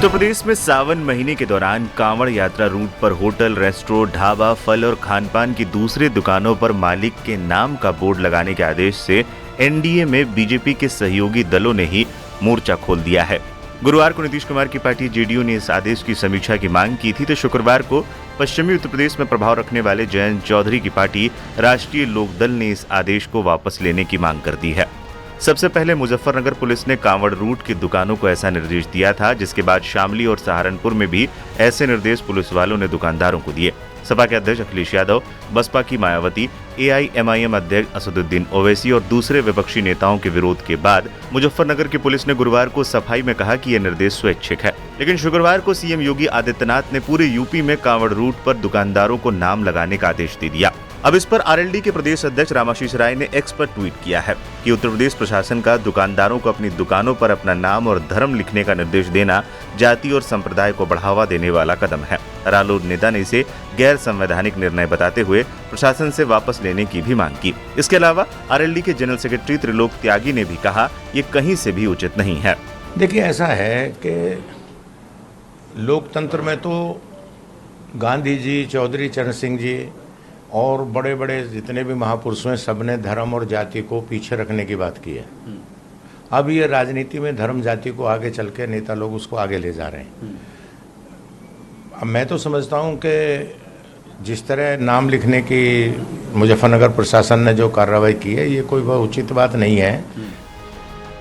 उत्तर प्रदेश में सावन महीने के दौरान कांवड़ यात्रा रूट पर होटल, रेस्टोरेंट, ढाबा, फल और खानपान की दूसरी दुकानों पर मालिक के नाम का बोर्ड लगाने के आदेश से एनडीए में बीजेपी के सहयोगी दलों ने ही मोर्चा खोल दिया है। गुरुवार को नीतीश कुमार की पार्टी जेडीयू ने इस आदेश की समीक्षा की मांग की थी, तो शुक्रवार को पश्चिमी उत्तर प्रदेश में प्रभाव रखने वाले जयंत चौधरी की पार्टी राष्ट्रीय लोकदल ने इस आदेश को वापस लेने की मांग कर दी है। सबसे पहले मुजफ्फरनगर पुलिस ने कांवड़ रूट की दुकानों को ऐसा निर्देश दिया था, जिसके बाद शामली और सहारनपुर में भी ऐसे निर्देश पुलिस वालों ने दुकानदारों को दिए। सपा के अध्यक्ष अखिलेश यादव, बसपा की मायावती, एआईएमआईएम अध्यक्ष असदुद्दीन ओवैसी और दूसरे विपक्षी नेताओं के विरोध के बाद मुजफ्फरनगर की पुलिस ने गुरुवार को सफाई में कहा कि यह निर्देश स्वैच्छिक है। लेकिन शुक्रवार को सीएम योगी आदित्यनाथ ने पूरे यूपी में कांवड़ रूट पर दुकानदारों को नाम लगाने का आदेश दे दिया। अब इस पर आरएलडी के प्रदेश अध्यक्ष रामाशीष राय ने एक्स पर ट्वीट किया है कि उत्तर प्रदेश प्रशासन का दुकानदारों को अपनी दुकानों पर अपना नाम और धर्म लिखने का निर्देश देना जाति और संप्रदाय को बढ़ावा देने वाला कदम है। रालोद नेता ने इसे गैर संवैधानिक निर्णय बताते हुए प्रशासन से वापस लेने की भी मांग की। इसके अलावा आरएलडी के जनरल सेक्रेटरी त्रिलोक त्यागी ने भी कहा, ये कहीं से भी उचित नहीं है। देखिए, ऐसा है कि लोकतंत्र में तो गांधी जी, चौधरी चरण सिंह जी और बड़े बड़े जितने भी महापुरुषों हैं, सबने धर्म और जाति को पीछे रखने की बात की है। अब ये राजनीति में धर्म जाति को आगे चल के नेता लोग उसको आगे ले जा रहे हैं। अब मैं तो समझता हूँ कि जिस तरह नाम लिखने की मुजफ्फरनगर प्रशासन ने जो कार्रवाई की है, ये कोई बहुत उचित बात नहीं है।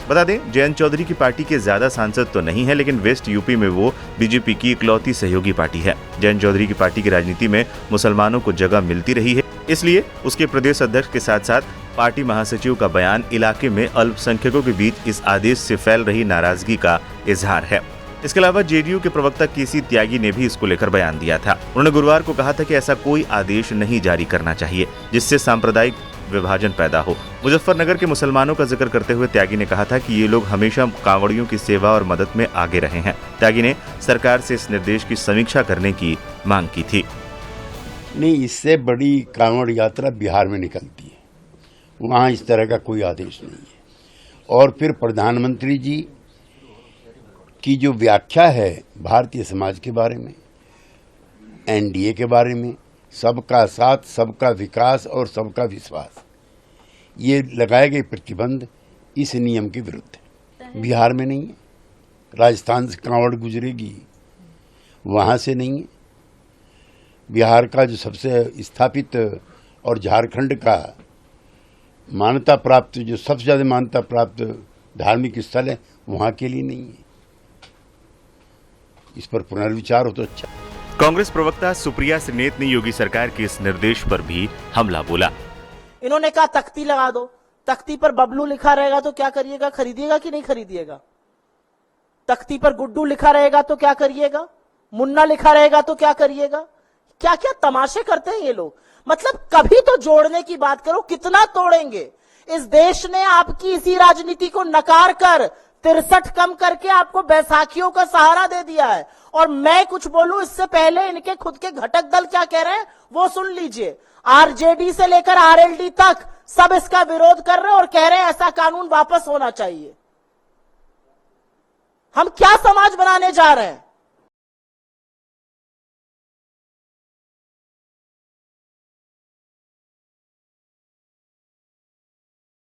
बता दें, जयंत चौधरी की पार्टी के ज्यादा सांसद तो नहीं है, लेकिन वेस्ट यूपी में वो बीजेपी की इकलौती सहयोगी पार्टी है। जयंत चौधरी की पार्टी की राजनीति में मुसलमानों को जगह मिलती रही है, इसलिए उसके प्रदेश अध्यक्ष के साथ साथ पार्टी महासचिव का बयान इलाके में अल्पसंख्यकों के बीच इस आदेश से फैल रही नाराजगी का इजहार है। इसके अलावा जेडीयू के प्रवक्ता केसी त्यागी ने भी इसको लेकर बयान दिया था। उन्होंने गुरुवार को कहा था कि ऐसा कोई आदेश नहीं जारी करना चाहिए जिससे सांप्रदायिक विभाजन पैदा हो। मुजफ्फरनगर के मुसलमानों का जिक्र करते हुए त्यागी ने कहा था कि ये लोग हमेशा कांवड़ियों की सेवा और मदद में आगे रहे हैं। त्यागी ने सरकार से इस निर्देश की समीक्षा करने की मांग की थी। नहीं, इससे बड़ी कांवड़ यात्रा बिहार में निकलती है, वहाँ इस तरह का कोई आदेश नहीं है। और फिर प्रधानमंत्री जी की जो व्याख्या है भारतीय समाज के बारे में, एनडीए के बारे में, सबका साथ, सबका विकास और सबका विश्वास, ये लगाए गए प्रतिबंध इस नियम के विरुद्ध है। बिहार में नहीं है, राजस्थान से कांवड़ गुजरेगी, वहाँ से नहीं है। बिहार का जो सबसे स्थापित और झारखंड का मान्यता प्राप्त, जो सबसे ज़्यादा मान्यता प्राप्त धार्मिक स्थल है, वहाँ के लिए नहीं है। इस पर पुनर्विचार हो तो अच्छा। कांग्रेस प्रवक्ता सुप्रिया श्रीनेत ने योगी सरकार के इस निर्देश पर भी हमला बोला। इन्होंने कहा तख्ती लगा दो, तख्ती पर बबलू लिखा रहेगा तो क्या करिएगा, खरीदिएगा कि नहीं खरीदिएगा? तख्ती पर गुड्डू लिखा रहेगा तो क्या करिएगा? मुन्ना लिखा रहेगा तो क्या करिएगा? क्या क्या तमाशे करते हैं ये लोग। मतलब कभी तो जोड़ने की बात करो, कितना तोड़ेंगे? इस देश ने आपकी इसी राजनीति को नकार कर 63 कम करके आपको बैसाखियों का सहारा दे दिया है। और मैं कुछ बोलूं इससे पहले इनके खुद के घटक दल क्या कह रहे हैं वो सुन लीजिए। आरजेडी से लेकर आरएलडी तक सब इसका विरोध कर रहे हैं और कह रहे हैं ऐसा कानून वापस होना चाहिए। हम क्या समाज बनाने जा रहे हैं?